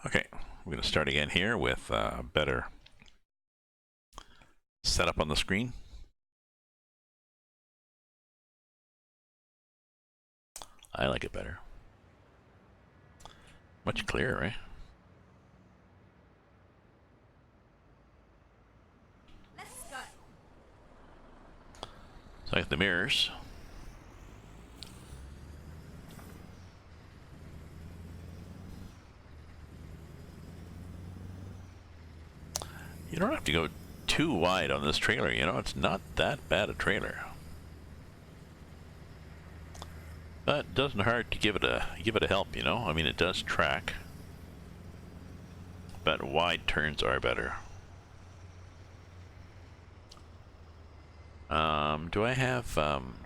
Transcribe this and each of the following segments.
Okay, we're going to start again here with better setup on the screen. I like it better. Much clearer, right? Let's go. So I got the mirrors. You don't have to go too wide on this trailer, you know, it's not that bad a trailer. But it doesn't hurt to give it a help, you know? I mean, it does track. But wide turns are better. Do I have,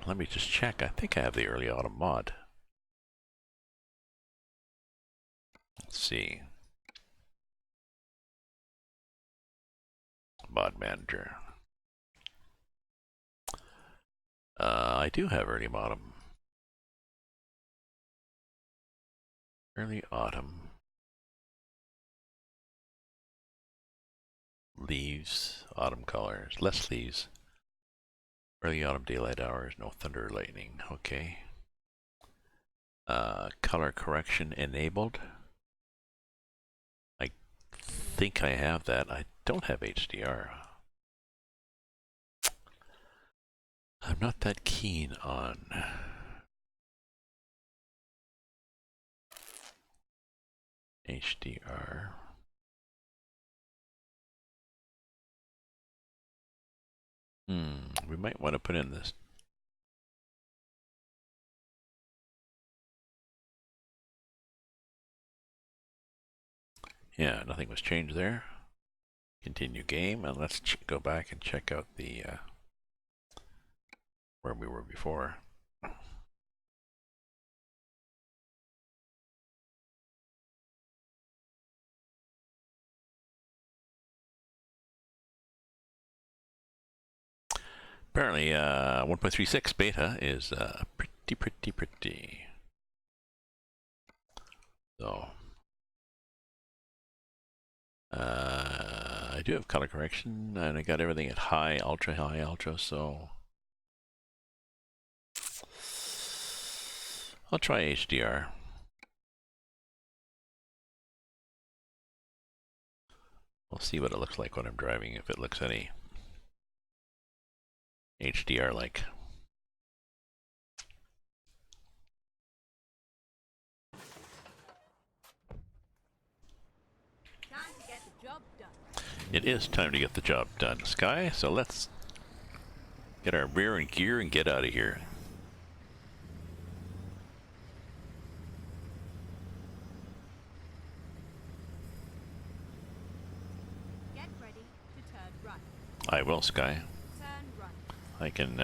let me just check. I think I have the early autumn mod. Let's see. Mod manager. I do have early autumn. Early autumn. Leaves, autumn colors, less leaves. Early autumn daylight hours, no thunder or lightning. Okay. Color correction enabled. I think I have that. I don't have HDR. I'm not that keen on HDR. We might want to put in this. Yeah, nothing was changed there. Continue game, and let's go back and check out the where we were before. Apparently, 1.36 beta is pretty. So, I do have color correction, and I got everything at high, ultra, so I'll try HDR. We'll see what it looks like when I'm driving, if it looks any HDR-like. Time to get the job done. It is time to get the job done, Sky, so let's get our rear in gear and get out of here. Get ready to turn right. I will, Sky. Turn right. I can,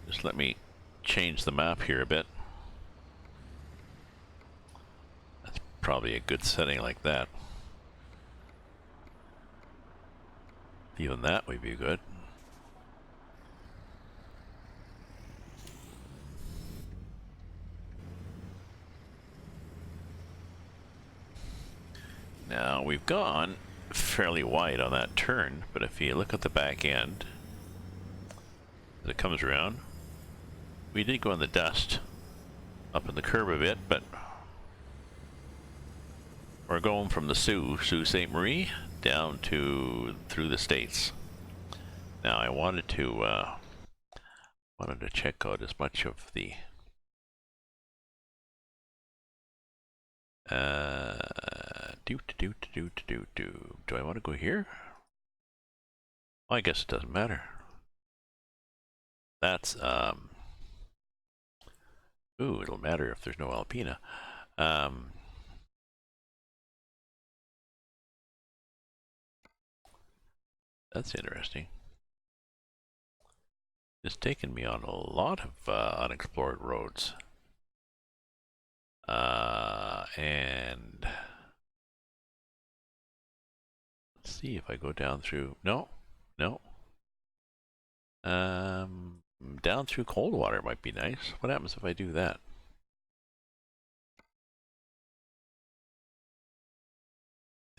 just let me change the map here a bit. That's probably a good setting like that. Even that would be good. Now, we've gone fairly wide on that turn, but if you look at the back end, as it comes around, we did go in the dust up in the curve a bit, but we're going from the Sault Ste. Marie, down to through the States. Now, I wanted to check out as much of the do I want to go here? Well, I guess it doesn't matter. That's ooh, it'll matter if there's no Alpina. That's interesting. It's taken me on a lot of unexplored roads. And let's see if I go down through. No. Down through Coldwater might be nice. What happens if I do that?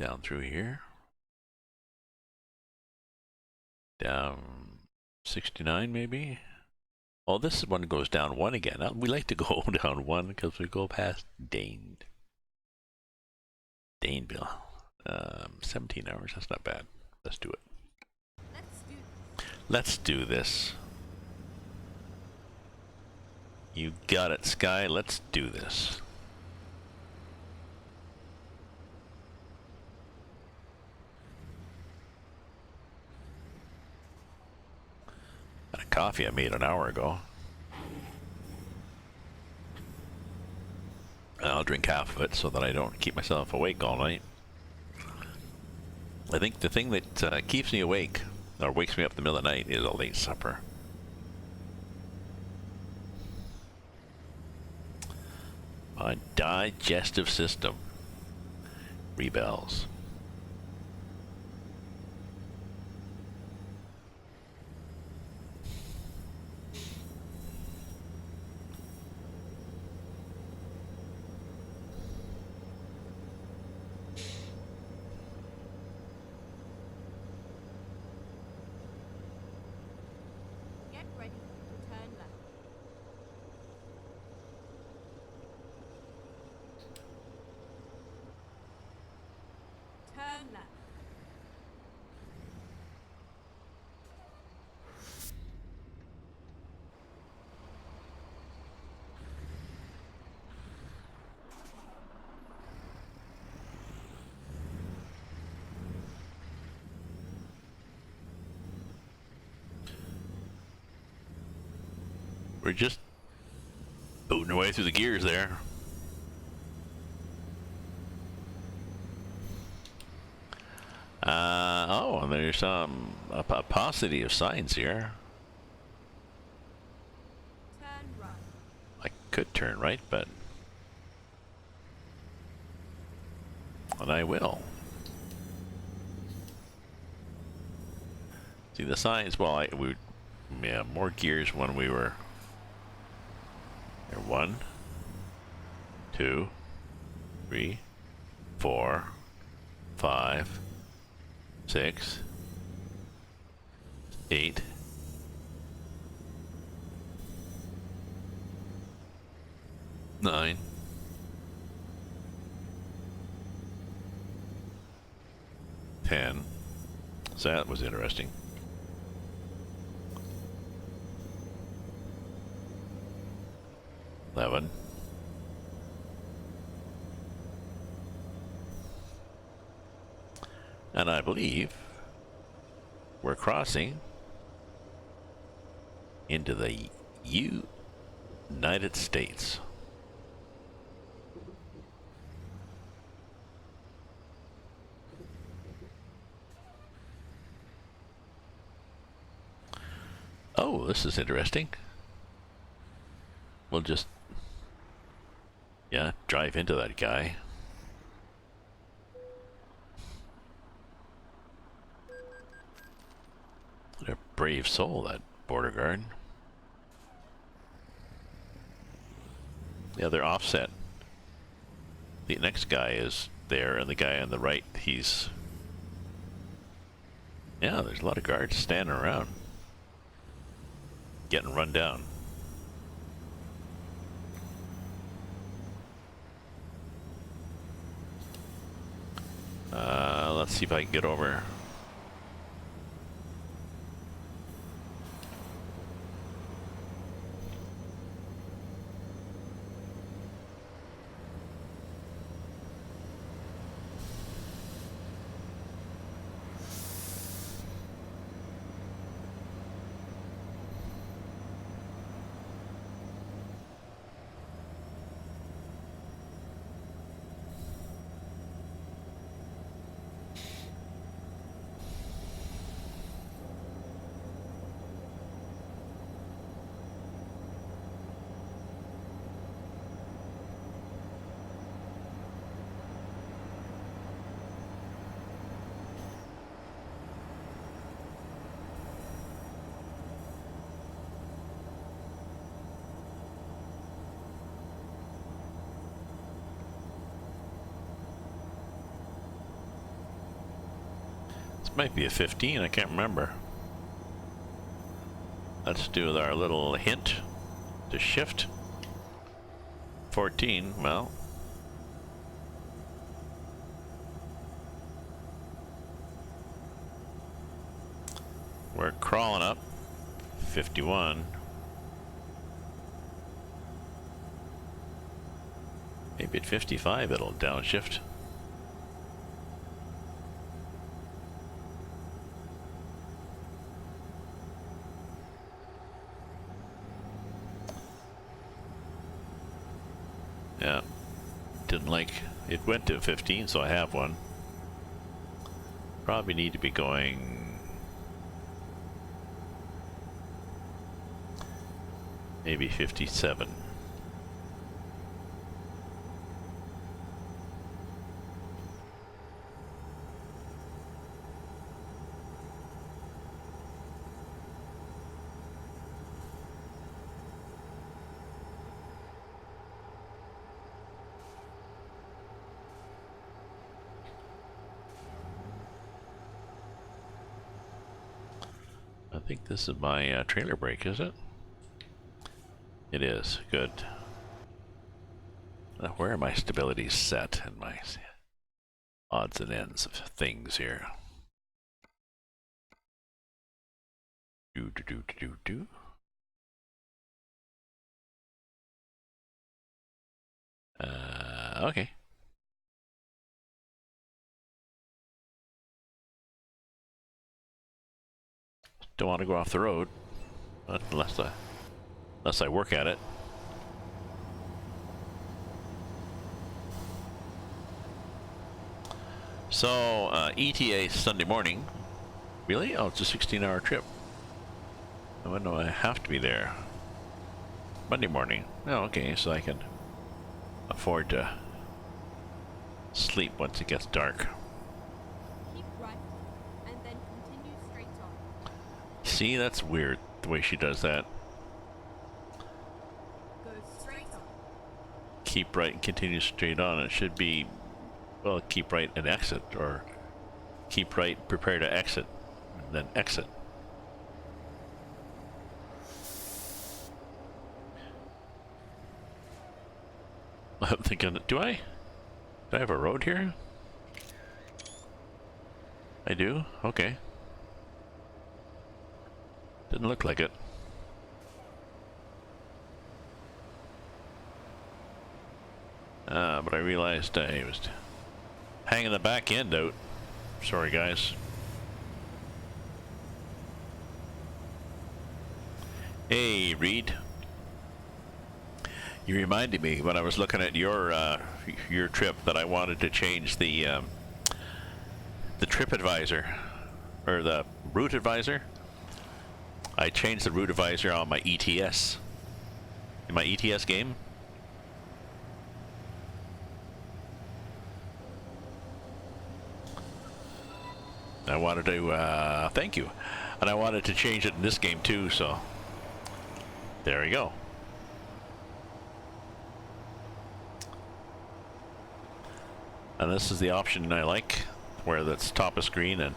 Down through here. Down 69 maybe? Oh, this one goes down 1 again. We like to go down 1 because we go past Daneville. 17 hours, that's not bad. Let's do it. Let's do this. You got it, Sky. Let's do this. Got a coffee I made an hour ago. I'll drink half of it so that I don't keep myself awake all night. I think the thing that keeps me awake, or wakes me up in the middle of the night, is a late supper. My digestive system rebels. Get ready to turn left. Turn left. We're just booting our way through the gears there. Oh, and there's a paucity of signs here. Turn right. I could turn right, but... And I will. See, the signs, well, yeah, more gears when we were... There, 1, 2, 3, 4, 5, 6, 8, 9, 10. So that was interesting. 11. And I believe we're crossing into the United States. Oh, this is interesting. We'll just, yeah, drive into that guy. What a brave soul, that border guard. Yeah, they're offset. The next guy is there, and the guy on the right, he's... Yeah, there's a lot of guards standing around. Getting run down. Let's see if I can get over. Might be a 15, I can't remember. Let's do our little hint to shift. 14, well. We're crawling up. 51. Maybe at 55 it'll downshift. Yeah, didn't like it. Went to 15, so I have one. Probably need to be going maybe 57. I think this is my trailer brake, is it? It is. Good. Where are my stabilities set and my odds and ends of things here? Do. Okay. Don't want to go off the road, unless I work at it. So, ETA Sunday morning. Really? Oh, it's a 16-hour trip. When do I have to be there? Monday morning. Oh, okay, so I can afford to sleep once it gets dark. Keep right, and then continue straight on. See, that's weird, the way she does that. Go straight on. Keep right and continue straight on. It should be, well, keep right and exit, or keep right, prepare to exit, and then exit. I'm thinking, do I have a road here? I do? Okay. Didn't look like it. But I realized I was hanging the back end out. Sorry, guys. Hey, Reed. You reminded me when I was looking at your trip that I wanted to change the trip advisor, or the route advisor. I changed the route advisor on my ETS, in my ETS game. I wanted to, thank you. And I wanted to change it in this game too, so there we go. And this is the option I like, where that's top of screen and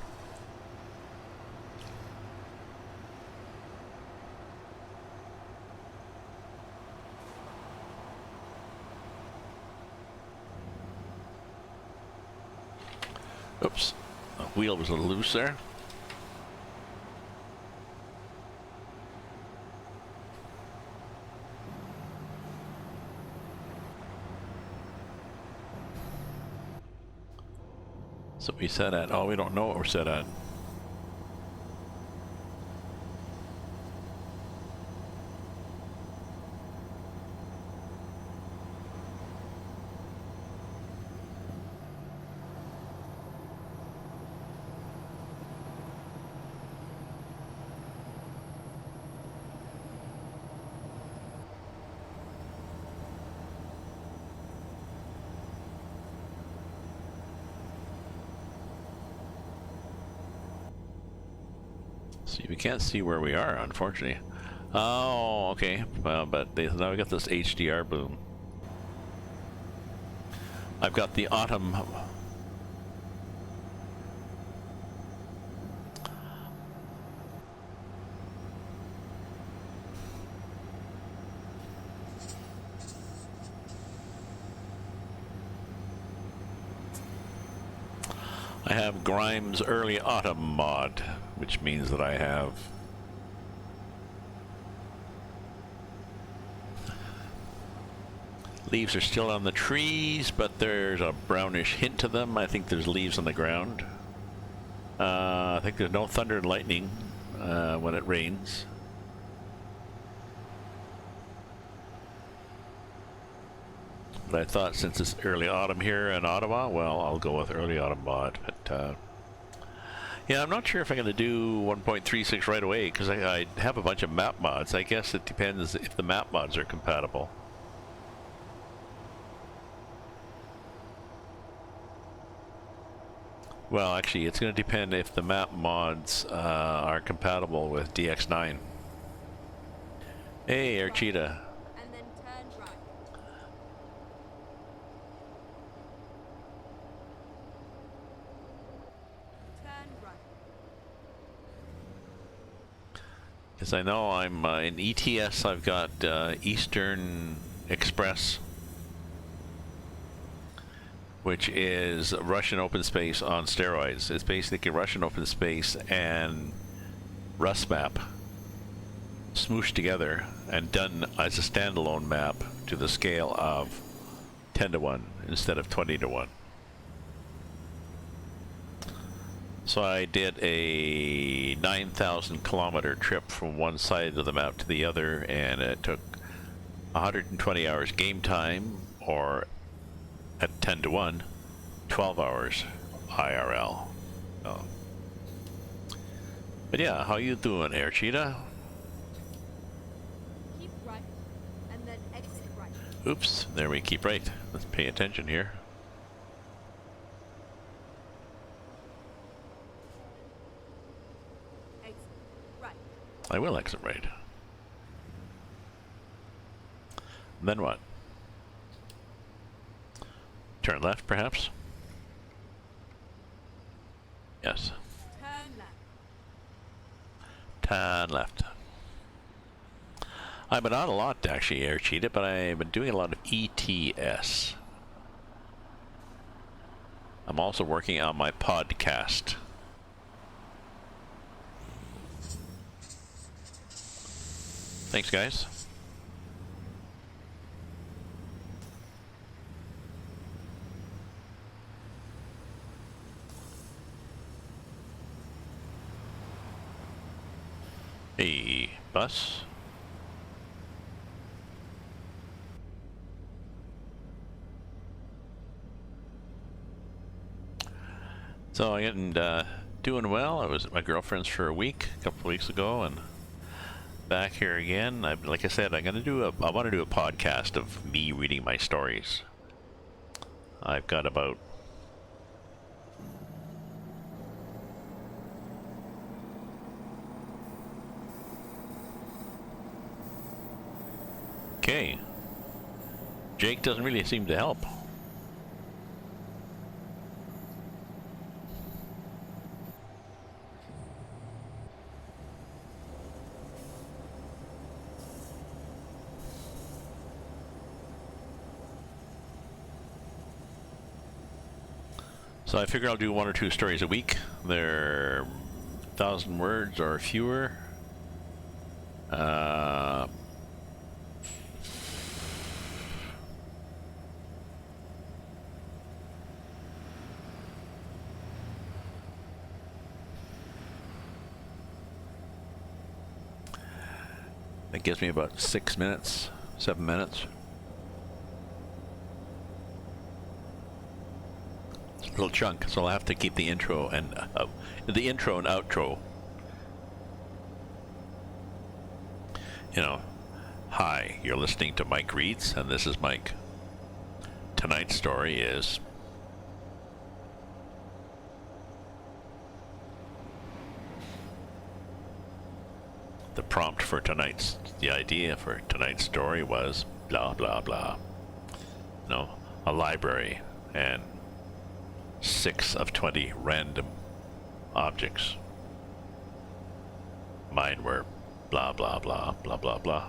oops, the wheel was a little loose there. So we set at, oh, we don't know what we're set at. See, we can't see where we are, unfortunately. Oh, okay. Well, but now we got this HDR boom. I've got the autumn I have Grimes Early Autumn mod, which means that I have leaves are still on the trees, but there's a brownish hint to them. I think there's leaves on the ground. I think there's no thunder and lightning when it rains. But I thought since it's early autumn here in Ottawa, well, I'll go with early autumn mod. But yeah, I'm not sure if I'm going to do 1.36 right away because I have a bunch of map mods. I guess it depends if the map mods are compatible. Well, actually, it's going to depend if the map mods are compatible with DX9. Hey, Archita. And then turn right. Turn right. Because I know I'm in ETS, I've got Eastern Express, which is Russian open space on steroids. It's basically Russian open space and Rust map smooshed together and done as a standalone map to the scale of 10:1 instead of 20:1. So I did a 9,000 kilometer trip from one side of the map to the other, and it took 120 hours game time, or at 10:1, 12 hours IRL. Oh. But yeah, how you doing, Archita? Keep right. And then exit right. Oops, there we keep right. Let's pay attention here. Exit right. I will exit right. Then what? Turn left, perhaps? Yes. Turn left. Turn left. I've been on a lot, actually, Aircheetah, but I've been doing a lot of ETS. I'm also working on my podcast. Thanks, guys. Hey, bus. So I'm doing well. I was at my girlfriend's for a week, a couple of weeks ago, and back here again. Like I said, I want to do a podcast of me reading my stories. I've got about okay. Jake doesn't really seem to help. So I figure I'll do 1 or 2 stories a week. They're 1,000 words or fewer. That gives me about 6 minutes, 7 minutes. Little chunk, so I'll have to keep the intro and outro. You know, hi, you're listening to Mike Reads, and this is Mike. Tonight's story is the prompt for the idea for tonight's story was blah blah blah. You know, a library and 6 of 20 random objects. Mine were blah blah blah blah blah blah.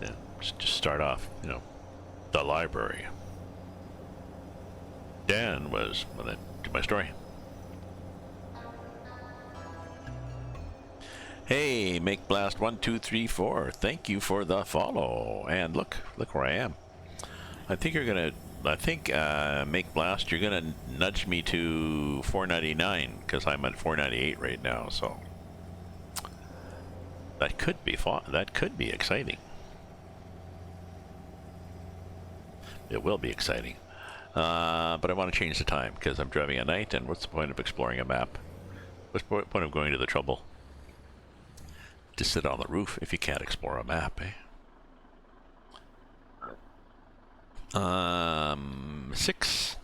then just start off, you know, the library. Dan was, well, then, to my story. Hey, Make Blast 1234, thank you for the follow. And look where I am. I think Make Blast, you're gonna nudge me to 499 because I'm at 498 right now. So that could be fun. That could be exciting. It will be exciting. But I want to change the time because I'm driving at night, and what's the point of exploring a map? What's the point of going to the trouble to sit on the roof if you can't explore a map, eh? 6.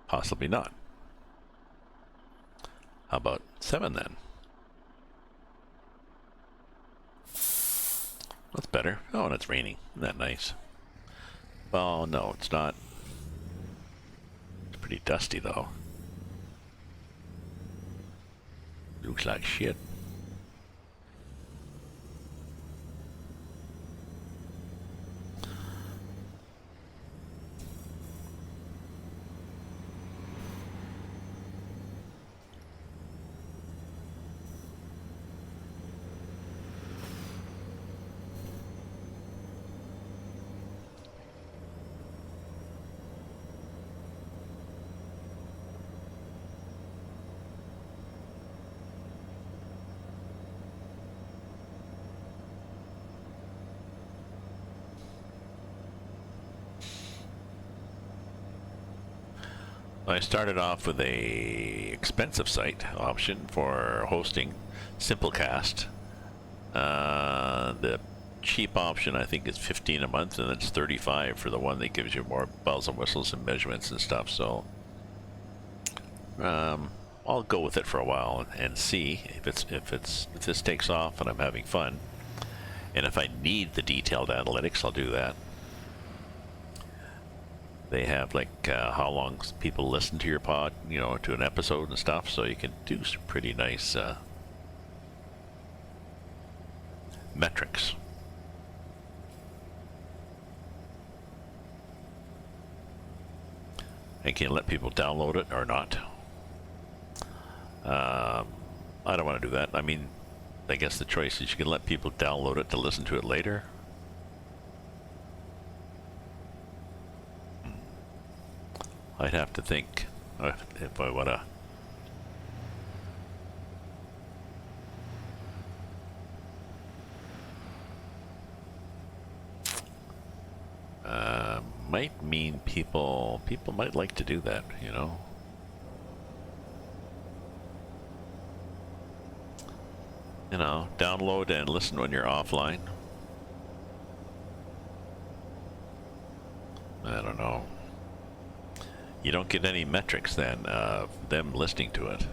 Possibly not. How about 7 then? That's better. Oh, and it's raining. Isn't that nice? Well, no, it's not. It's pretty dusty, though. Looks like shit. I started off with a expensive site option for hosting Simplecast. The cheap option I think is 15 a month, and it's 35 for the one that gives you more bells and whistles and measurements and stuff. So I'll go with it for a while and see if this takes off and I'm having fun. And if I need the detailed analytics, I'll do that. They have like how long people listen to your pod, you know, to an episode and stuff, so you can do some pretty nice metrics. And can you let people download it or not? I don't want to do that. I mean, I guess the choice is you can let people download it to listen to it later. I'd have to think if I want to. Might mean people might like to do that, you know. You know, download and listen when you're offline. I don't know. You don't get any metrics then of them listening to it.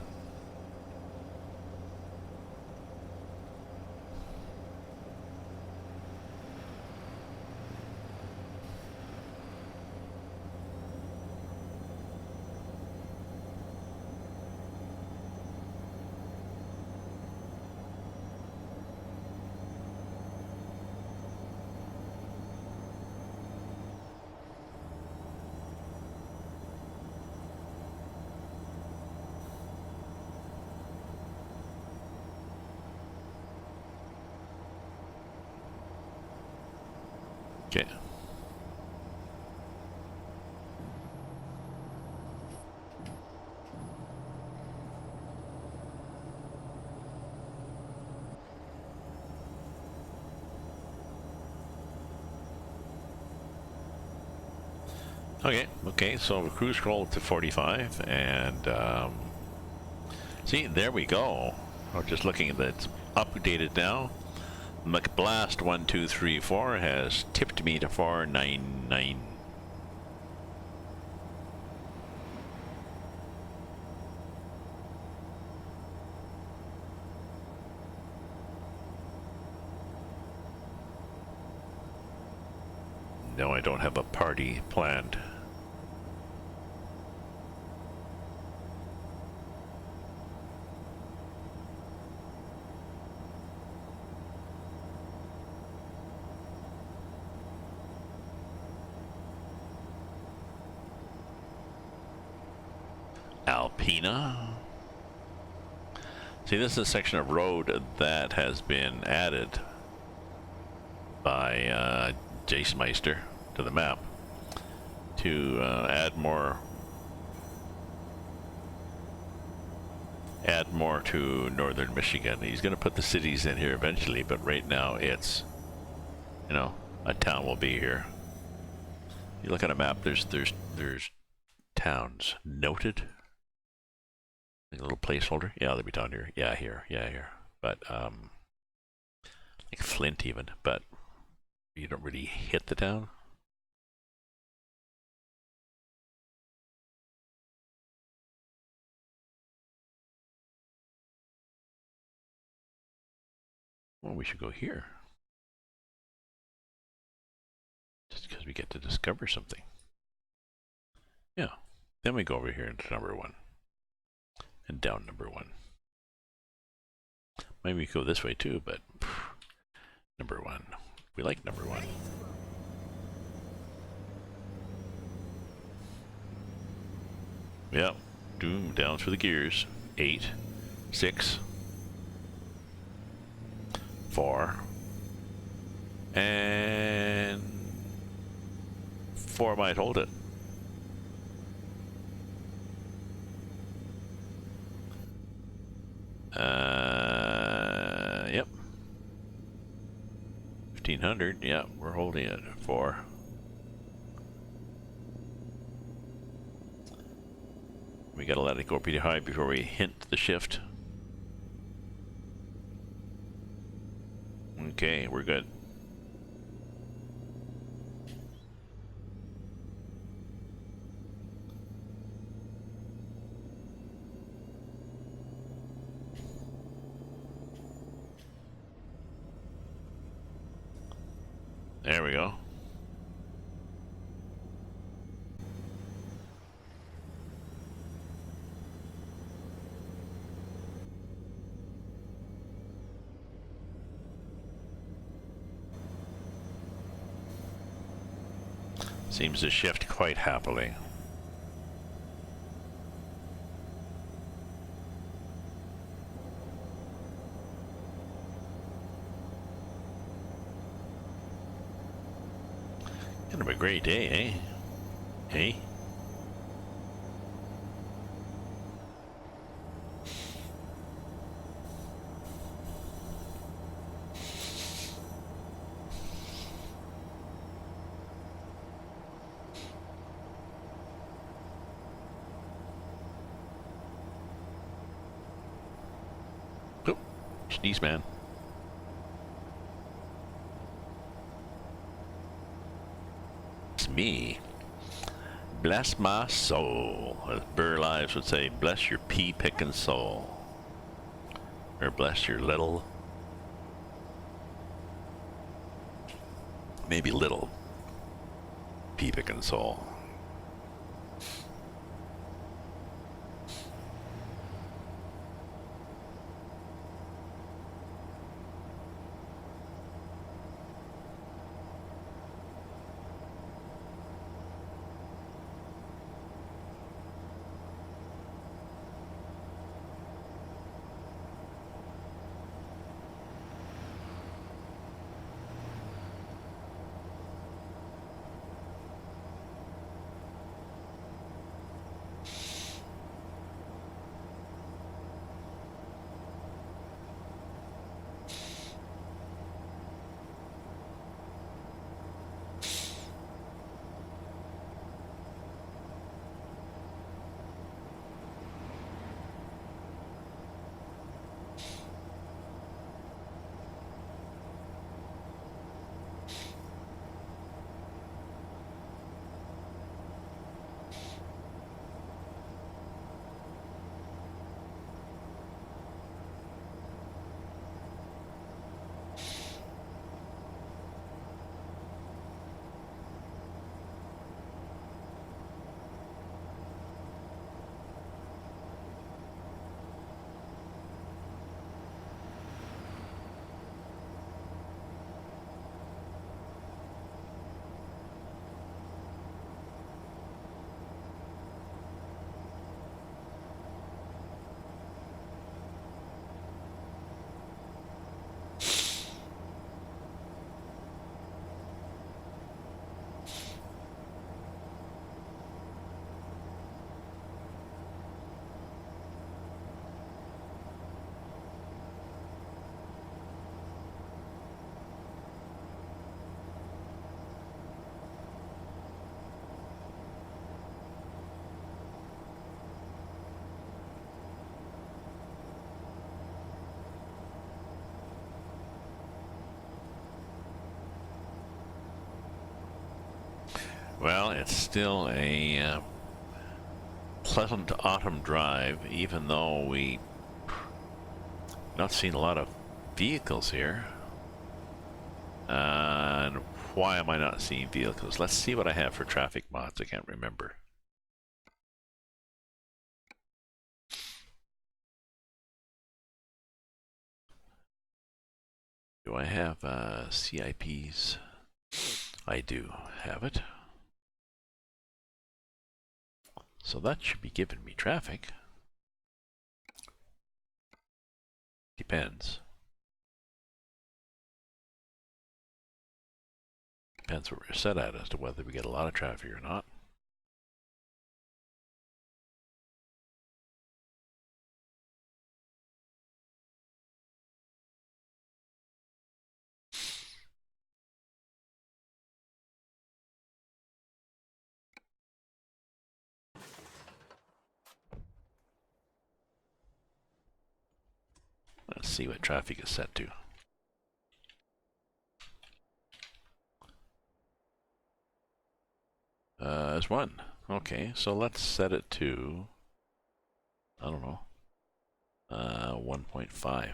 Okay. Okay, so we cruise scroll to 45, and see, there we go. We're just looking at that. It's updated now. McBlast 1234 has tipped me to 499. No, I don't have a party planned. Alpina. See, this is a section of road that has been added by Jason Meister to the map to add more to northern Michigan. He's going to put the cities in here eventually, but right now it's, you know, a town will be here. You look at a map, there's towns noted. Like a little placeholder. Yeah, they'll be down here. Yeah, here. Yeah, here. But like Flint even, but you don't really hit the town. Well, we should go here. Just because we get to discover something. Yeah. Then we go over here into number 1. And down number 1. Maybe we go this way too, but number 1. We like number 1. Yep. Down through the gears. 8, 6, 4, and 4 might hold it. Yep. 1500. Yeah, we're holding it. 4. We gotta let it go pretty high before we hint the shift. Okay, we're good. There we go. Seems to shift quite happily. Kind of a great day, eh? Hey? Oh, sneeze man. Me. Bless my soul. As Burr Lives would say, bless your pea-picking soul. Or bless your little... maybe little pea-picking soul. Well, it's still a pleasant autumn drive, even though we not seen a lot of vehicles here. And why am I not seeing vehicles? Let's see what I have for traffic mods. I can't remember. Do I have CIPs? I do have it. So that should be giving me traffic. Depends. Depends what we're set at as to whether we get a lot of traffic or not. Let's see what traffic is set to. There's one. Okay, so let's set it to, I don't know, 1.5,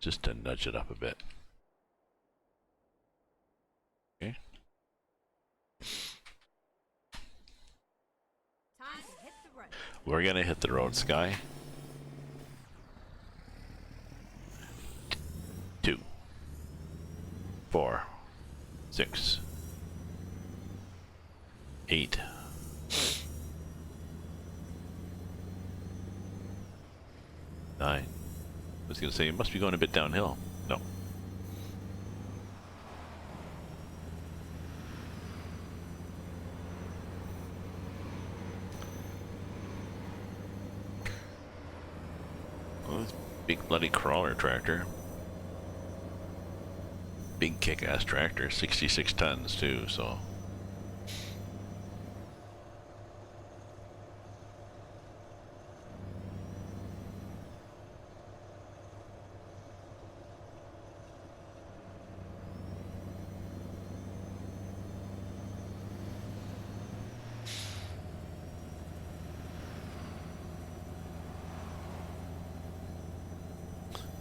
just to nudge it up a bit. Okay. Time to hit the road. We're gonna hit the road, Sky. 2, 4, 6, 8. 9. I was gonna say it must be going a bit downhill. No. Oh, this big bloody crawler tractor. Big kick-ass tractor, 66 tons too, so.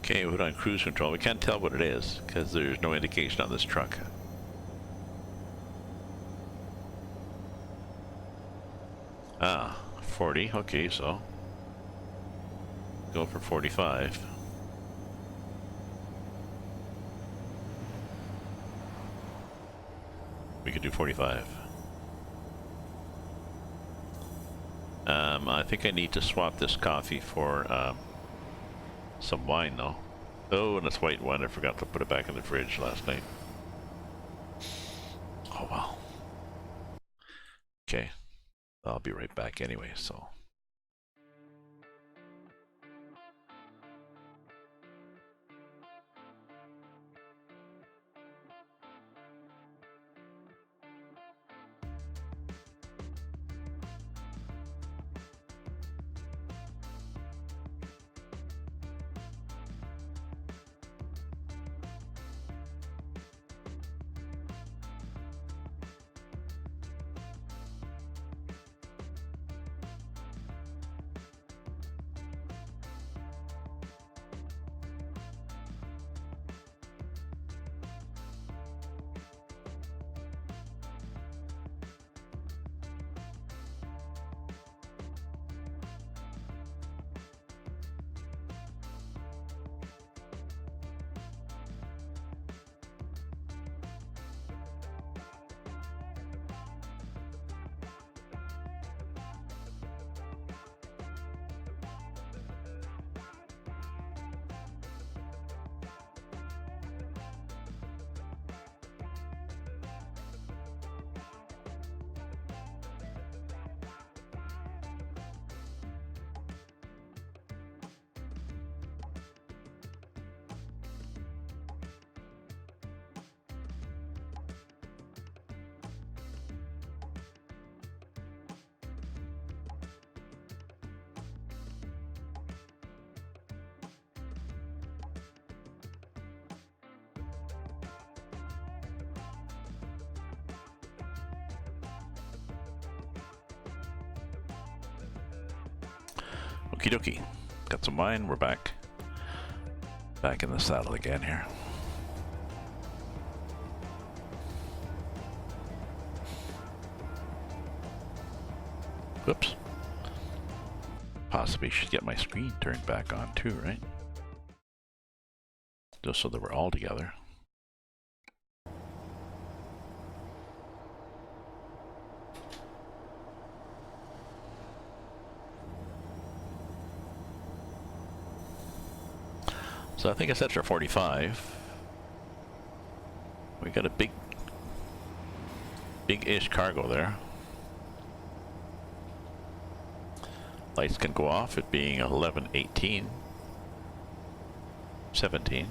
Okay, we put on cruise control. We can't tell what it is because there's no indication on this truck. Ah, 40. Okay, so go for 45. We could do 45. I think I need to swap this coffee for some wine though. Oh, and it's white wine. I forgot to put it back in the fridge last night. Oh well. Okay. I'll be right back anyway, so. Okie dokie. Got some wine. We're back. Back in the saddle again here. Whoops. Possibly should get my screen turned back on too, right? Just so that we're all together. So I think I set for 45. We got a big-ish cargo there. Lights can go off, it being 11:18, 17.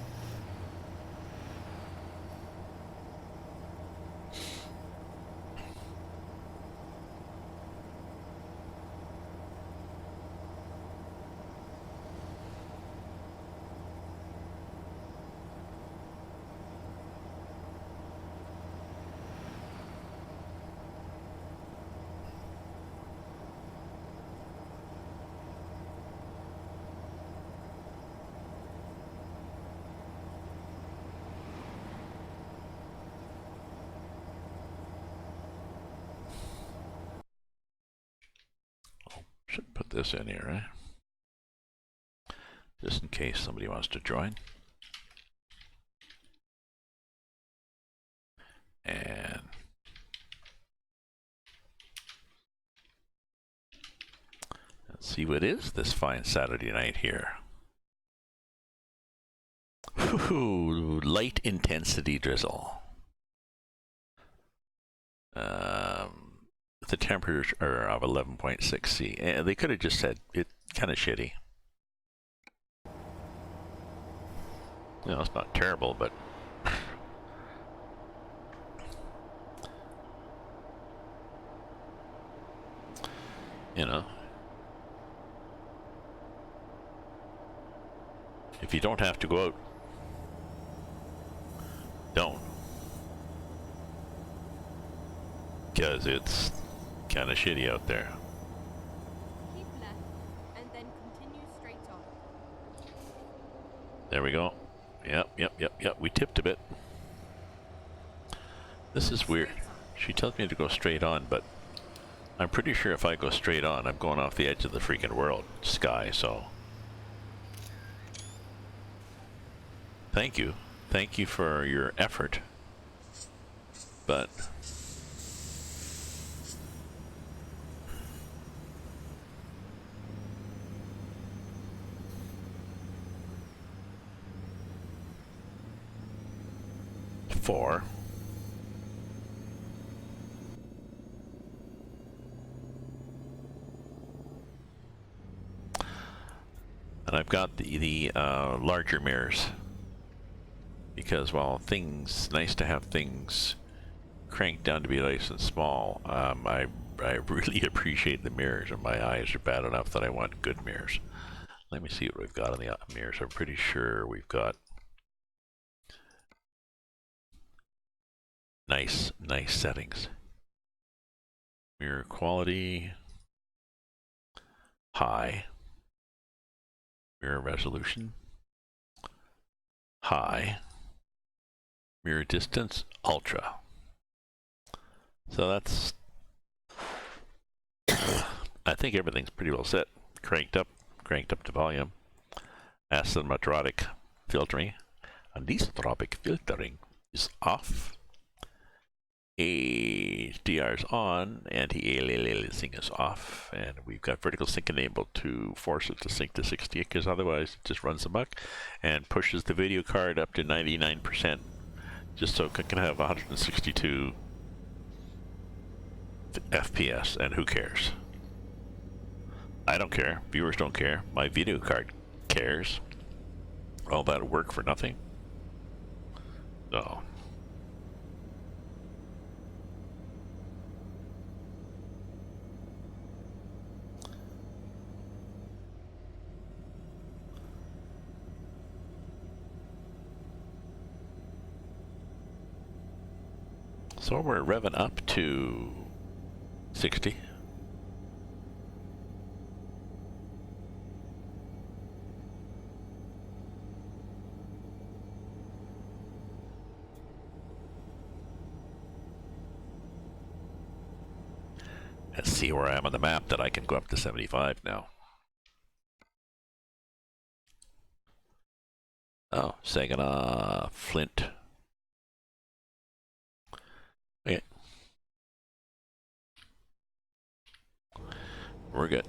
Should put this in here, right? Just in case somebody wants to join. And let's see what is this fine Saturday night here. Whew, light intensity drizzle. The temperature of 11.6 C. They could have just said it kind of shitty. You know, it's not terrible, but you know, if you don't have to go out, don't, because it's kind of shitty out there. Keep left and then continue straight on. There we go. Yep. We tipped a bit. This is weird. She tells me to go straight on, but I'm pretty sure if I go straight on, I'm going off the edge of the freaking world sky, so. Thank you. Thank you for your effort. But four. And I've got the larger mirrors because while nice to have things cranked down to be nice and small, I really appreciate the mirrors, and my eyes are bad enough that I want good mirrors. Let me see what we've got on the mirrors. I'm pretty sure we've got nice settings. Mirror quality, high. Mirror resolution, high. Mirror distance, ultra. So that's, I think everything's pretty well set. Cranked up to volume. Asymptotic filtering. Anisotropic filtering is off. HDR is on, anti-aliasing is off, and we've got vertical sync enabled to force it to sync to 60, because otherwise it just runs amok and pushes the video card up to 99%, just so it can have 162 FPS, and who cares? I don't care. Viewers don't care. My video card cares. All that work for nothing. So. So we're revving up to 60. Let's see where I am on the map that I can go up to 75 now. Oh, Saginaw, Flint. Okay. We're good.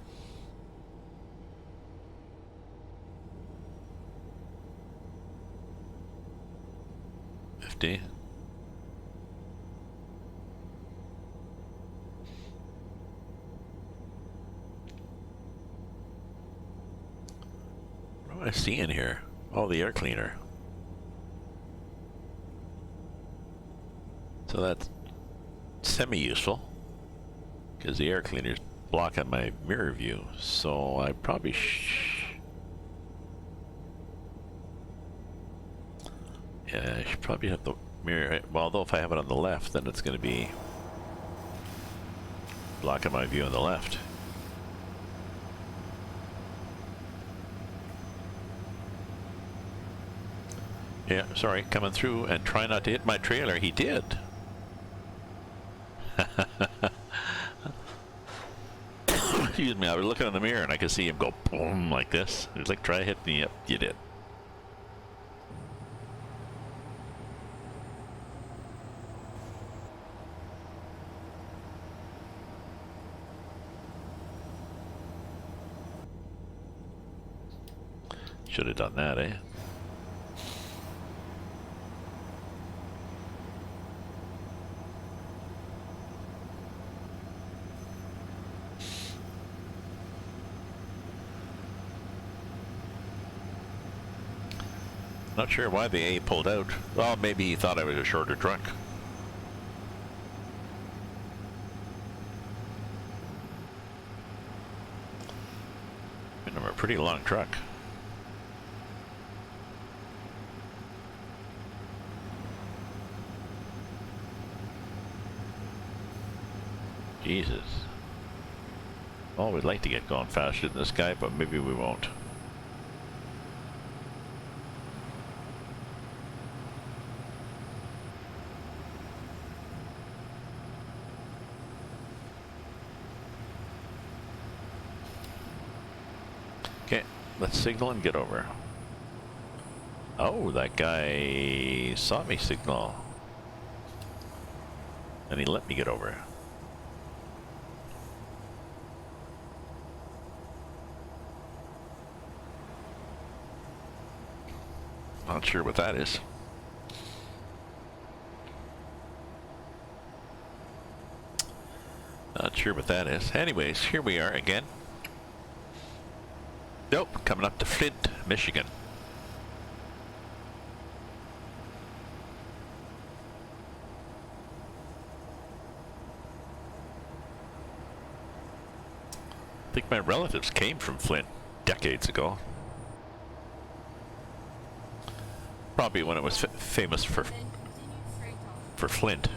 What am I seeing here? Oh, the air cleaner. So that's semi-useful, because the air cleaner's blocking my mirror view. So I probably yeah, I should probably have the mirror. Well, although if I have it on the left, then it's going to be blocking my view on the left. Yeah, sorry, coming through and try not to hit my trailer. He did. Excuse me, I was looking in the mirror and I could see him go boom like this. He was like, try to hit me. Yep, you did. Should have done that, eh? Not sure why the A pulled out. Well, maybe he thought I was a shorter truck. I'm a pretty long truck. Jesus. Well, we'd like to get going faster than this guy, but maybe we won't. Okay, let's signal and get over. Oh, that guy saw me signal. And he let me get over. Not sure what that is. Not sure what that is. Anyways, here we are again. Nope, coming up to Flint, Michigan. I think my relatives came from Flint decades ago. Probably when it was famous for Flint.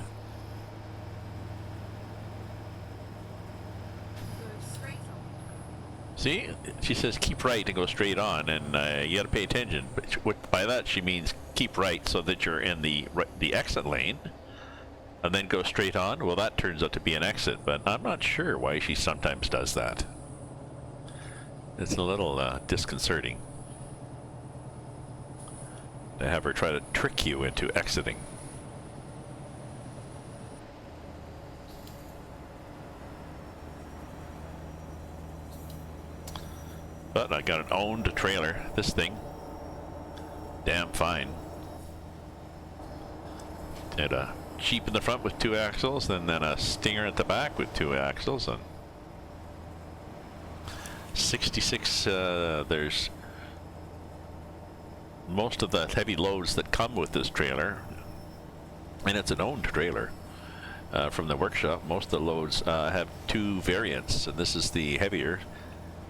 See, she says keep right and go straight on, and you got to pay attention. But by that she means keep right so that you're in the exit lane, and then go straight on. Well, that turns out to be an exit, but I'm not sure why she sometimes does that. It's a little disconcerting to have her try to trick you into exiting. But I got an owned trailer. This thing, damn fine. Had a Jeep in the front with 2 axles, and then a Stinger at the back with 2 axles, and 66. There's most of the heavy loads that come with this trailer, and it's an owned trailer from the workshop. Most of the loads have 2 variants, and this is the heavier.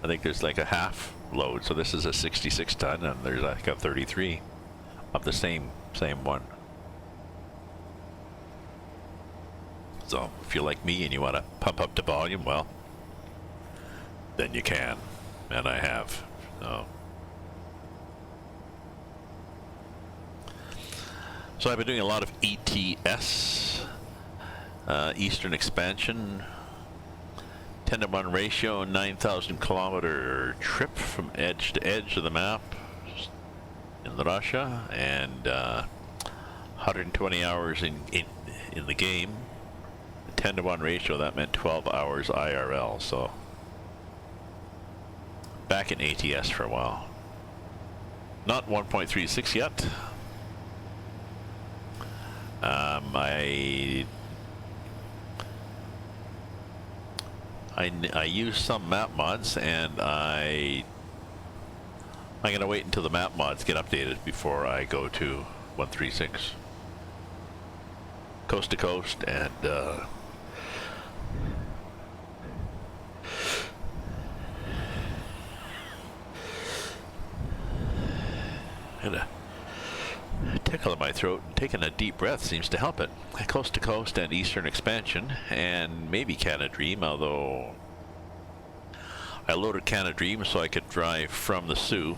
I think there's like a half load, so this is a 66 ton, and there's like a 33 of the same one. So if you're like me and you want to pump up the volume, well, then you can, and I have. So I've been doing a lot of ATS, Eastern Expansion, 10-to-1 ratio, 9,000 kilometer trip from edge to edge of the map in Russia, and 120 hours in the game. 10-to-1 ratio, that meant 12 hours IRL, so back in ATS for a while. Not 1.36 yet. I use some map mods, and I'm gonna wait until the map mods get updated before I go to 136. Coast to coast, and a tickle in my throat. Taking a deep breath seems to help it. Coast to coast and Eastern expansion, and maybe Canada Dream, although I loaded Canada Dream so I could drive from the Sioux.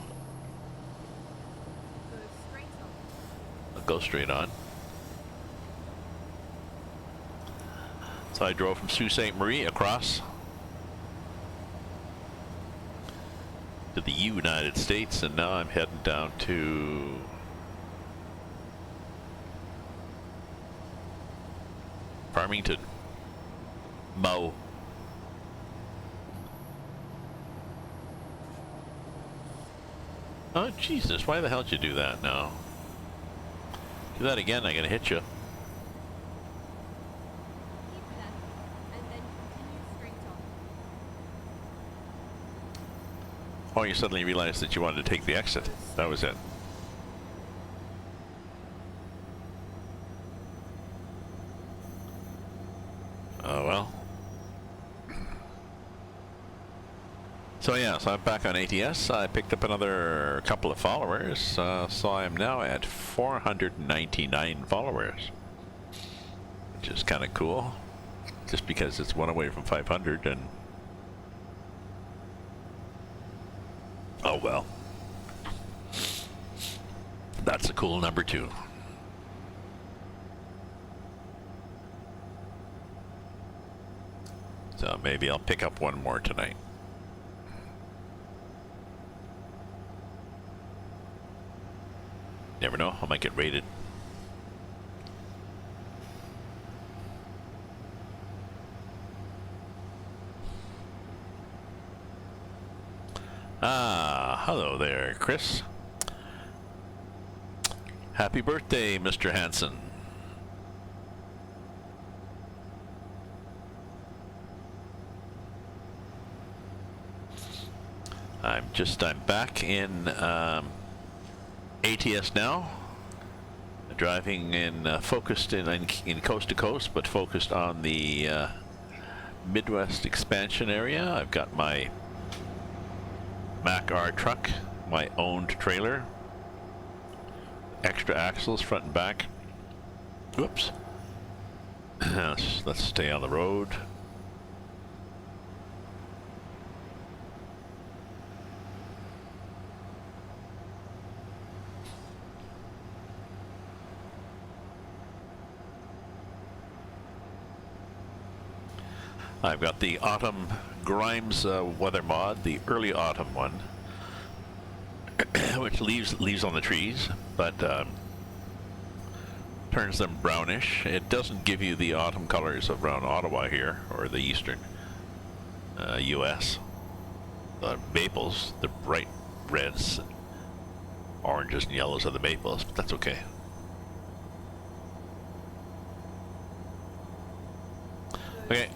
I'll go straight on. So I drove from Sault Ste. Marie across to the United States, and now I'm heading down to Farmington. Mo. Oh, Jesus, why the hell did you do that now? Do that again, I'm gonna hit you. Keep left, and then continue straight on. Oh, you suddenly realized that you wanted to take the exit. That was it. Oh, well. So yeah, so I'm back on ATS. I picked up another couple of followers, so I am now at 499 followers, which is kind of cool, just because it's one away from 500, and oh well, that's a cool number too. So maybe I'll pick up one more tonight. Never know, I might get raided. Ah, hello there, Chris. Happy birthday, Mr. Hanson. I'm back in ATS now, driving in focused in coast to coast, but focused on the Midwest expansion area. I've got my Mac R truck, my owned trailer, extra axles front and back. Whoops. Let's stay on the road. I've got the Autumn Grimes weather mod, the early autumn one, which leaves on the trees, but turns them brownish. It doesn't give you the autumn colors of around Ottawa here, or the eastern U.S. The maples, the bright reds, oranges and yellows are the maples, but that's okay. Okay.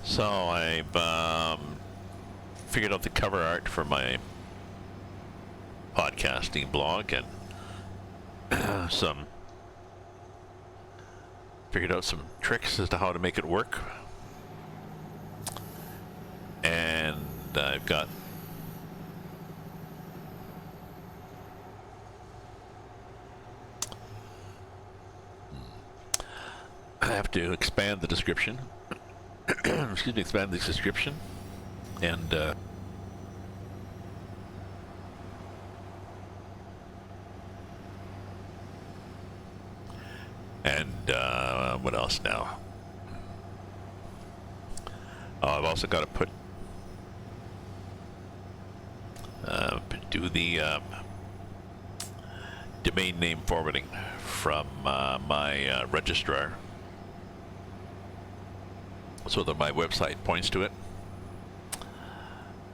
So I've figured out the cover art for my podcasting blog, and figured out some tricks as to how to make it work. And I've got have to expand the description. Excuse me, expand the description. And what else now? Oh, I've also got to put do the domain name forwarding from my registrar, so that my website points to it.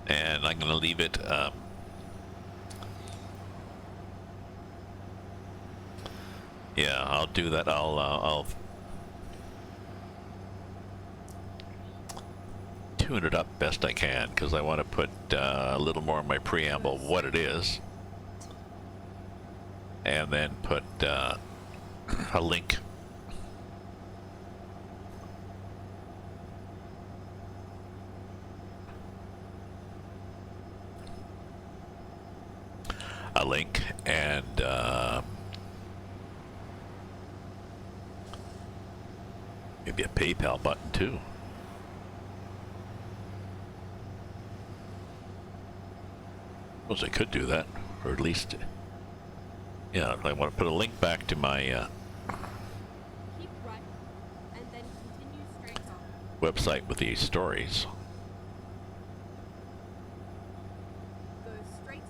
And I'm going to leave it yeah, I'll do that. I'll tune it up best I can, because I want to put a little more in my preamble what it is, and then put a link. A link and maybe a PayPal button too. Suppose I could do that, or at least, yeah, I want to put a link back to my Keep right, and then continue straight on. website with these stories. Go straight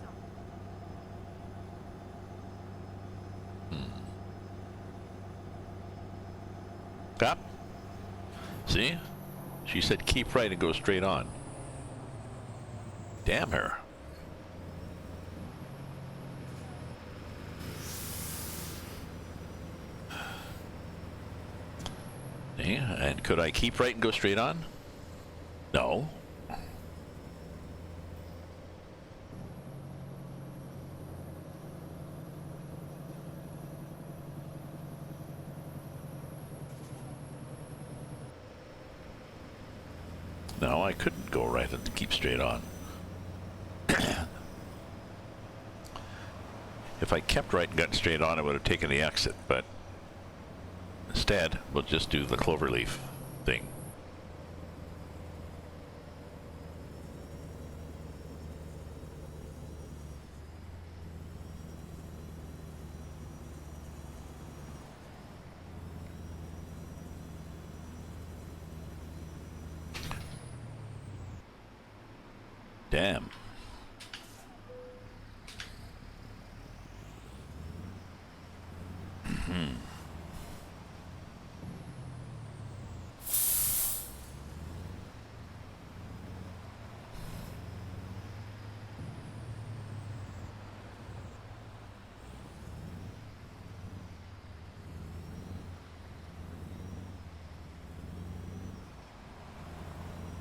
on. Stop. See? She said keep right and go straight on. Damn her. Yeah, and could I keep right and go straight on? No. No, I couldn't go right and keep straight on. If I kept right and got straight on, I would have taken the exit, but instead, we'll just do the cloverleaf thing. Damn.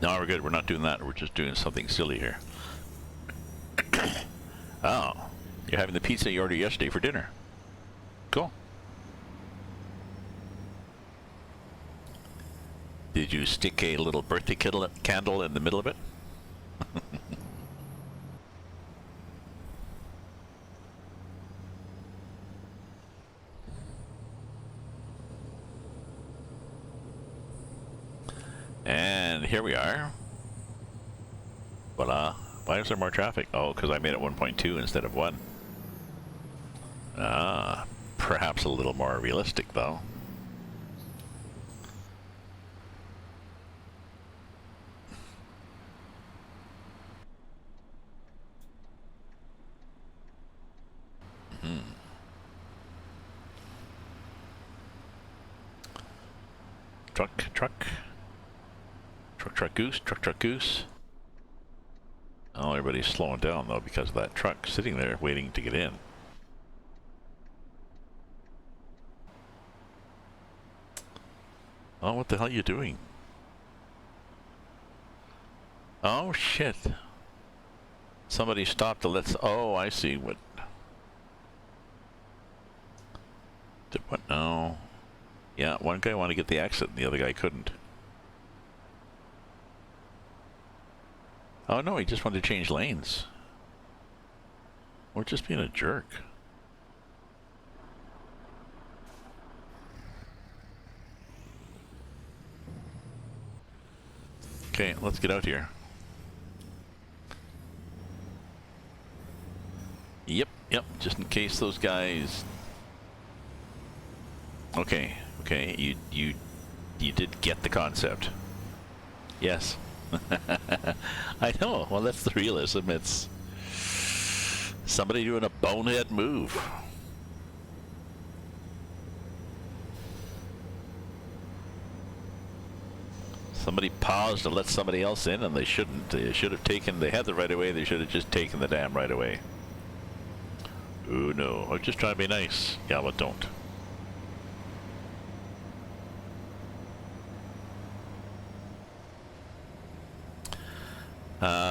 No, we're good. We're not doing that. We're just doing something silly here. Oh, you're having the pizza you ordered yesterday for dinner. Cool. Did you stick a little birthday candle in the middle of it? And here we are. Voila. Why is there more traffic? Oh, because I made it 1.2 instead of 1. Ah, perhaps a little more realistic, though. Truck, truck. Truck, truck, goose, truck, truck, goose. Oh, everybody's slowing down, though, because of that truck sitting there waiting to get in. Oh, what the hell are you doing? Oh, shit. Somebody stopped to let's... Oh, I see what... What? No. Yeah, one guy wanted to get the exit and the other guy couldn't. Oh, no, he just wanted to change lanes. Or just being a jerk. Okay, let's get out here. Yep, just in case those guys... Okay, you did get the concept. Yes. I know, well that's the realism, it's somebody doing a bonehead move. Somebody paused to let somebody else in and they shouldn't. They should have taken, they had the right of way, they should have just taken the damn right of way. Oh no, I'm just trying to be nice. Yeah, but don't.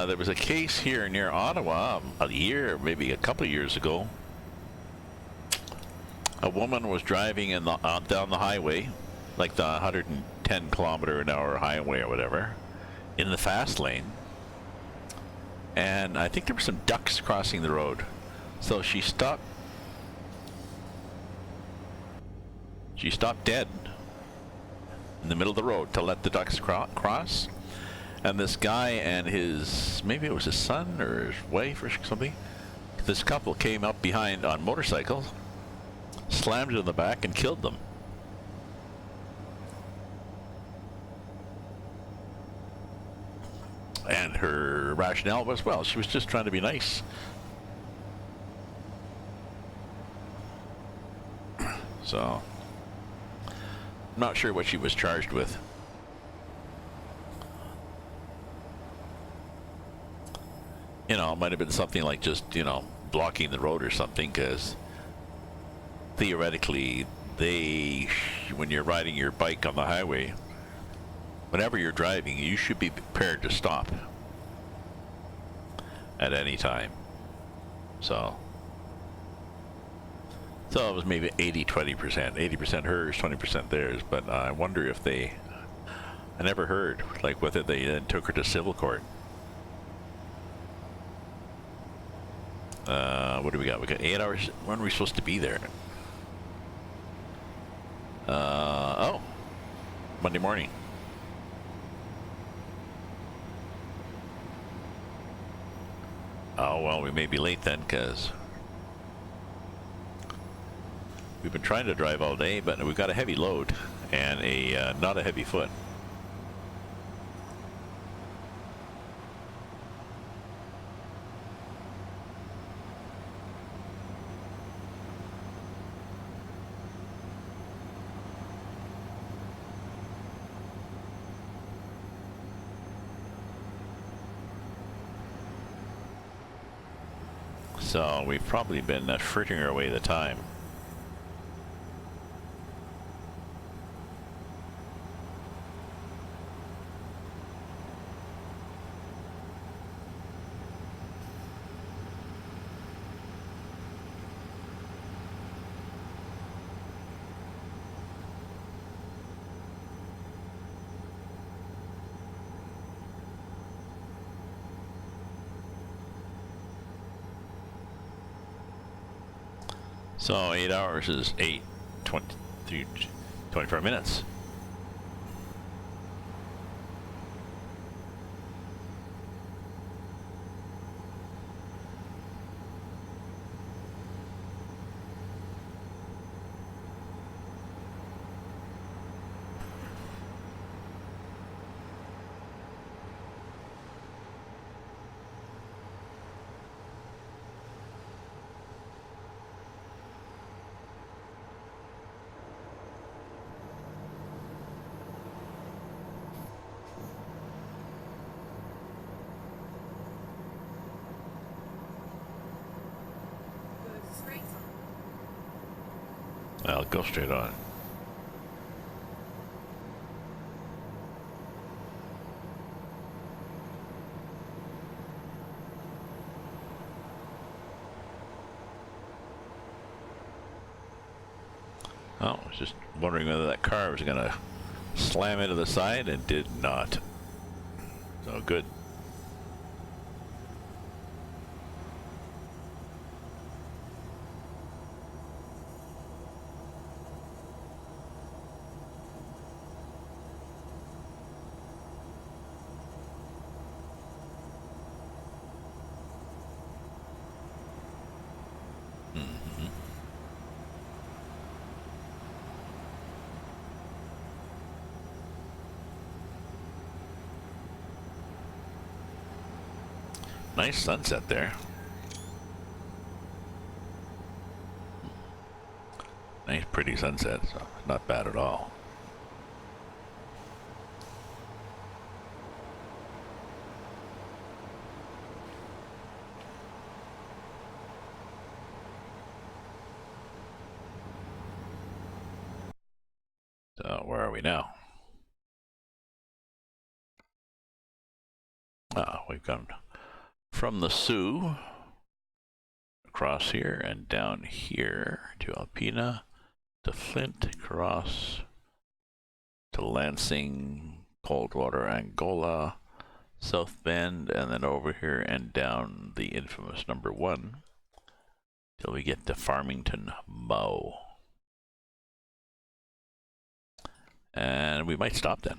There was a case here near Ottawa a year, maybe a couple of years ago. A woman was driving in the, down the highway, like the 110 kilometer an hour highway or whatever, in the fast lane. And I think there were some ducks crossing the road. So she stopped. She stopped dead in the middle of the road to let the ducks cross. And this guy and his, maybe it was his son or his wife or something, this couple came up behind on motorcycles, slammed it in the back and killed them. And her rationale was, well, she was just trying to be nice. So, I'm not sure what she was charged with. You know, it might have been something like just, you know, blocking the road or something, because theoretically, when you're riding your bike on the highway, whenever you're driving, you should be prepared to stop at any time. So it was maybe 80-20%, 80% hers, 20% theirs, but I wonder if they, I never heard, like, whether they then took her to civil court. What do we got? We got 8 hours. When are we supposed to be there? Oh, Monday morning. Oh, well, we may be late then, because we've been trying to drive all day, but we've got a heavy load and a not a heavy foot. So we've probably been frittering away the time. So 8 hours is 24 minutes. I'll go straight on. Oh, I was just wondering whether that car was going to slam into the side, and did not. So good. Nice sunset there. Nice pretty sunset, so not bad at all. So where are we now? We've gone from the Sioux across here and down here to Alpena, to Flint, across to Lansing, Coldwater, Angola, South Bend, and then over here and down the infamous number 1 till we get to Farmington, Mo. And we might stop then.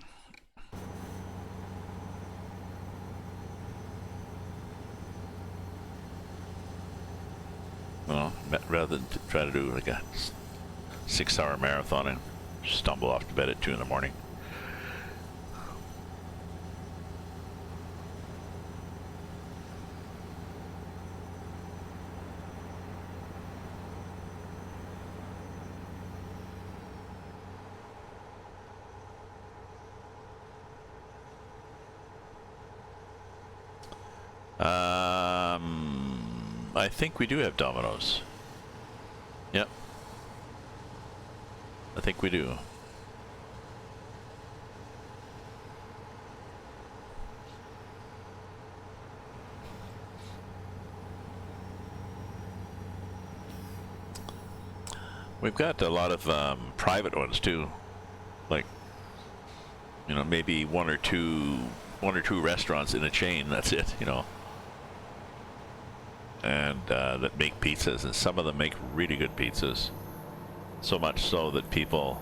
Well, rather than try to do like a 6-hour marathon and stumble off to bed at 2 in the morning. I think we do have Domino's. Yep. I think we do. We've got a lot of private ones too, like, you know, maybe one or two restaurants in a chain. That's it, you know, and that make pizzas, and some of them make really good pizzas. So much so that people,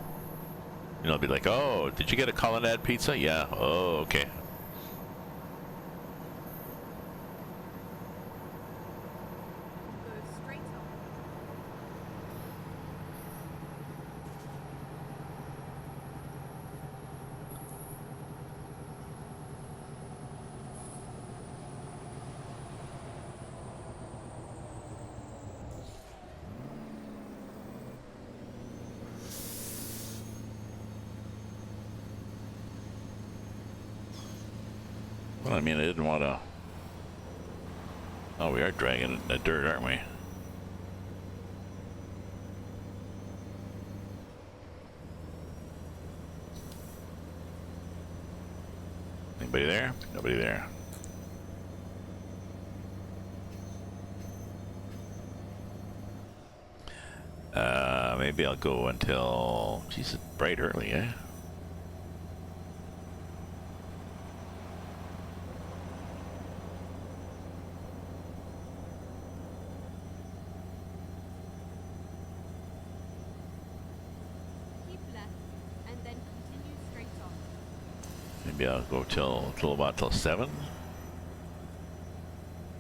you know, be like, "Oh, did you get a Colonnade pizza?" Yeah. Oh, okay. Well, I mean, I didn't want to... Oh, we are dragging it in the dirt, aren't we? Anybody there? Nobody there. Maybe I'll go until... Geez, it's bright early, eh? Maybe I'll go till about till 7.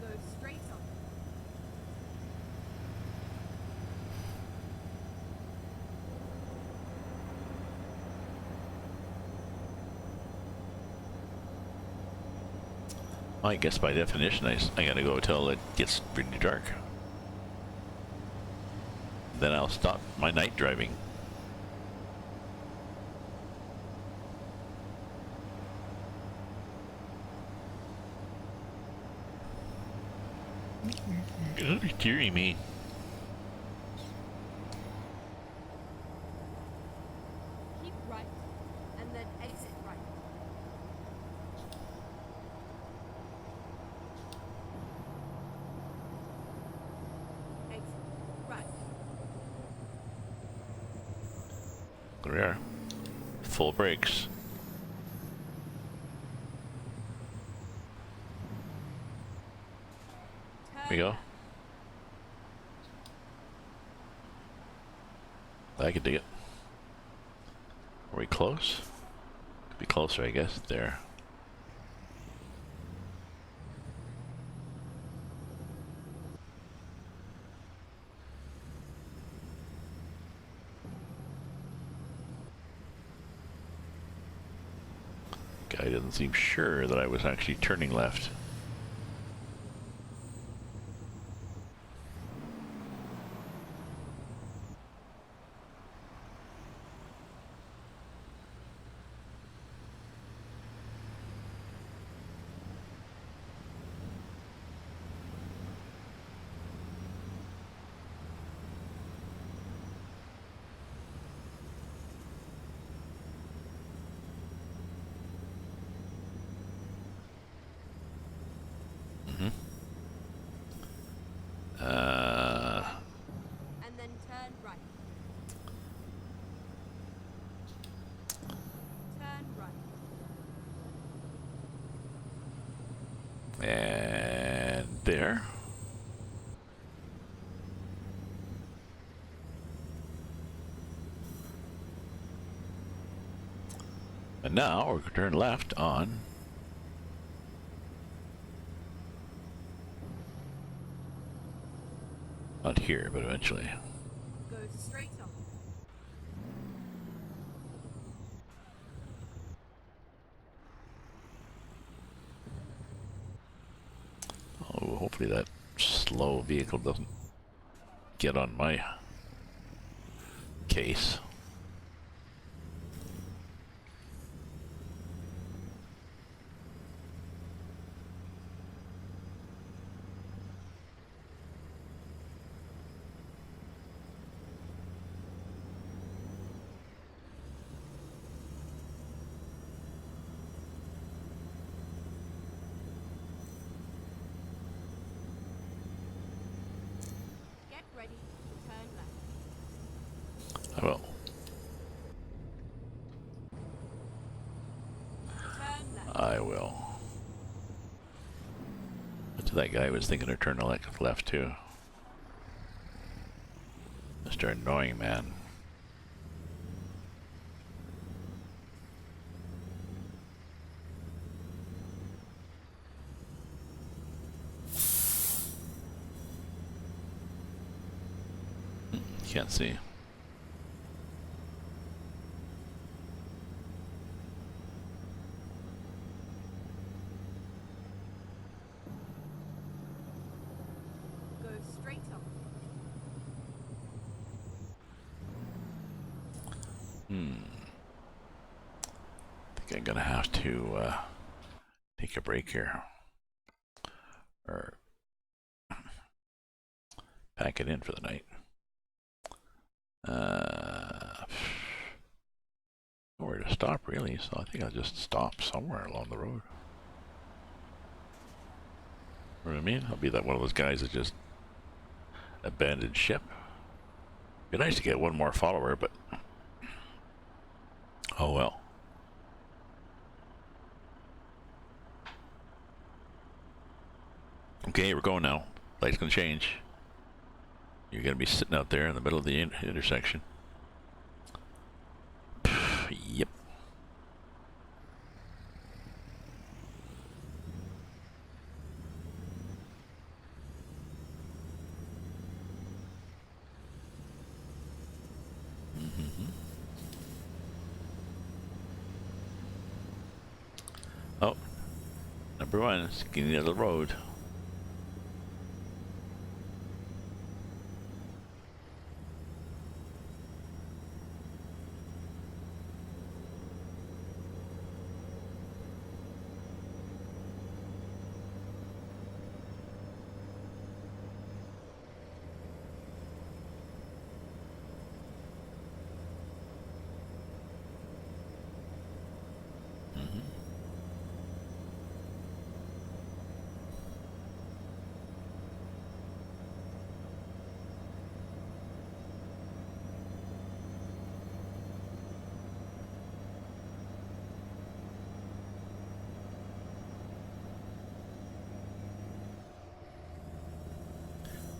Go straight on. I guess by definition I gotta go till it gets pretty dark. Then I'll stop my night driving. Deary me. Keep right, and then exit right. Exit right. There we are. Full brakes. Here we go. I can dig it. Are we close? Could be closer, I guess. There. Guy doesn't seem sure that I was actually turning left. And there. And now we're going to turn left on not here, but eventually. Go straight on. Oh, hopefully that slow vehicle doesn't get on my case. Get ready to turn left. I will. Turn left. I will. But that guy was thinking of turning left too. Mr. Annoying Man. Can't see. Go straight on. I think I'm gonna have to take a break here. Or pack it in for the night. Nowhere to stop really, so I think I'll just stop somewhere along the road. You know what I mean? I'll be that one of those guys that just abandoned ship. Be nice to get one more follower, but oh well. Okay, we're going now. Light's gonna change. You're gonna be sitting out there in the middle of the intersection. Yep. Oh, number one, skinny of the road.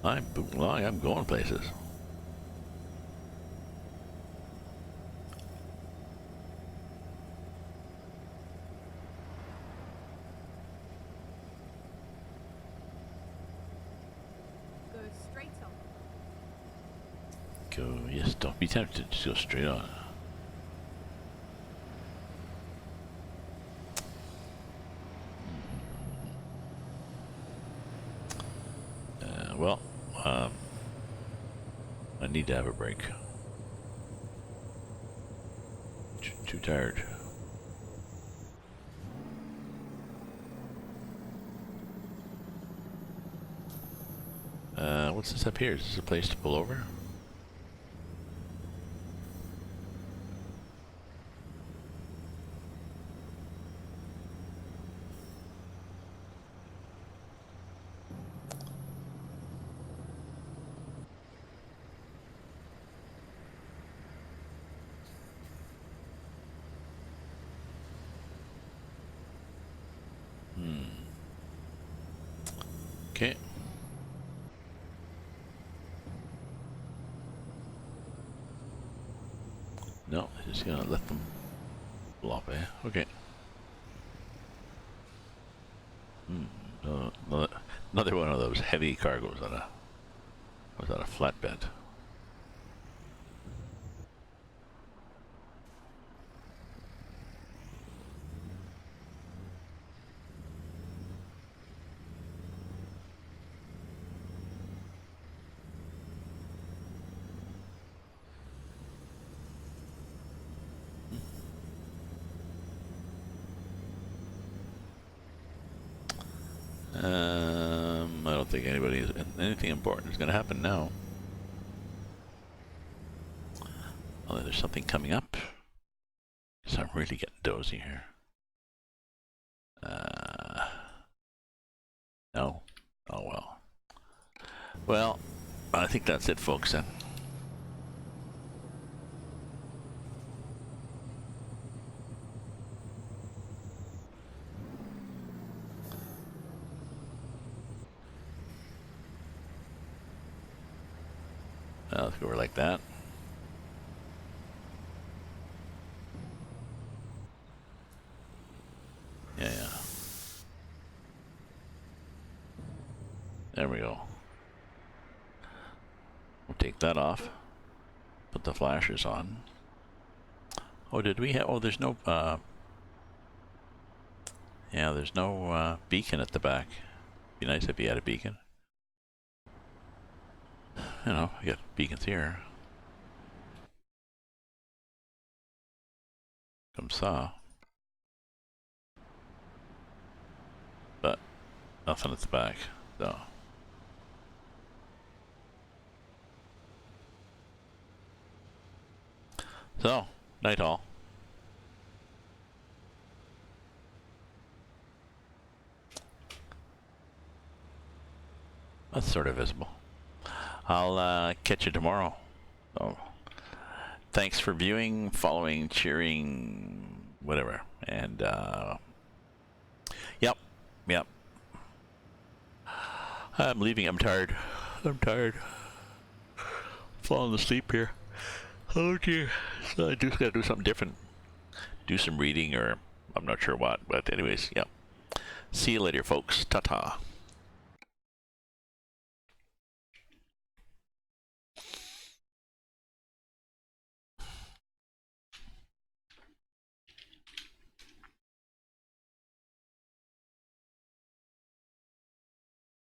I'm booting along, I'm going places. Go straight on. Go, yes, don't be tempted, just go straight on. Well, I need to have a break. Too tired. What's this up here? Is this a place to pull over? Just gonna let them flop, eh? Okay. Another one of those heavy cargoes on a flatbed. I don't think anything important is going to happen now. Although there's something coming up. So I'm really getting dozy here. No. Oh well. Well, I think that's it, folks, then. Let's go over like that. Yeah. There we go. We'll take that off. Put the flashers on. Oh, did we have... Oh, there's no... Yeah, there's no beacon at the back. Be nice if you had a beacon. You know, we got beacons here. Comme ça. But nothing at the back, so. So, night all. That's sort of visible. I'll catch you tomorrow. So, thanks for viewing, following, cheering, whatever. And, yep. I'm leaving. I'm tired. Falling asleep here. Oh dear. So I just gotta do something different. Do some reading, or I'm not sure what. But anyways, yep. See you later, folks. Ta-ta.